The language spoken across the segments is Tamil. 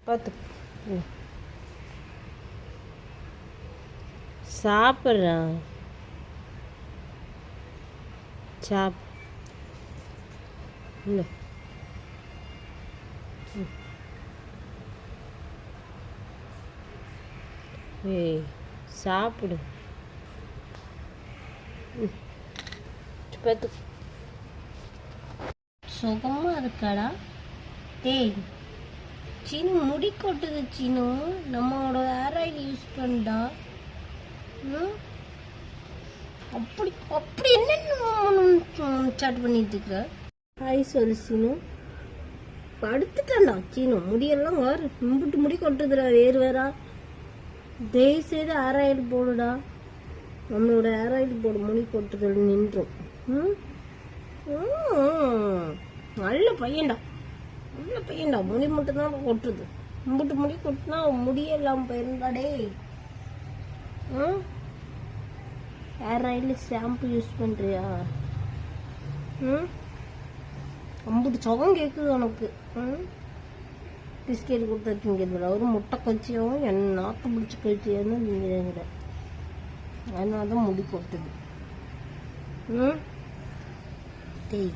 பார்த்து சாப்பிட்றான். இல்லை ஏய் சாப்பிடு. பார்த்து சுகமா இருக்காடா. டேய் சீனு முடி கொட்டுது. சீனு நம்மளோட ஹேர் ஆயில் யூஸ் பண்ணா அப்படி அப்படி என்ன சாட் பண்ணிட்டு இருக்கிற. ஹாய் சொல்லு சீனு. படுத்துட்டான்டா சீனு. முடியெல்லாம் வேறு கும்பிட்டு முடி கொட்டுதுடா. வேறு வேறா தயவு செய்து ஹேர் ஆயில் போடுடா. நம்மளோட ஹேர் ஆயில் போடு. முடி கொட்டுதல் நின்றும். நல்ல பையன்டா, நல்ல பையன்டா. முடி மட்டும்தான் கொட்டுது. கும்பிட்டு முடி கொட்டினா முடியெல்லாம் போயிருந்தாடே. ஹேர் ஆயில் ஷாம்பு யூஸ் பண்ணுறியா? அம்புட்டு சுகம் கேட்குது உனக்கு. பிஸ்கெட் கொடுத்தா திங்கிறதுல ஒரு முட்டை கச்சியாவும் என் நாக்கு பிடிச்சி கழிச்சியான்னு திங்கிறேங்கிற. அதனால தான் முடி கொட்டுது. டேய்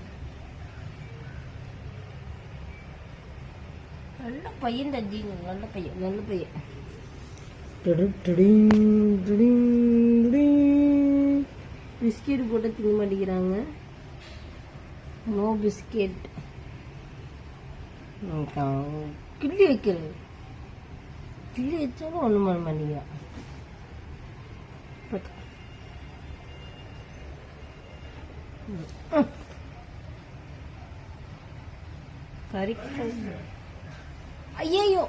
நல்ல பையன் தஜிங்க. நல்ல பையன், நல்ல பையன். பிஸ்கெட் போட்டு திங்க மாட்டேங்கிறாங்க. No biscuit. கிள்ளி வைக்கிறது. கிள்ளி வச்சாலும் ஒன்றும் பண்ண மாட்டேங்கிறான். கறி ஐயோ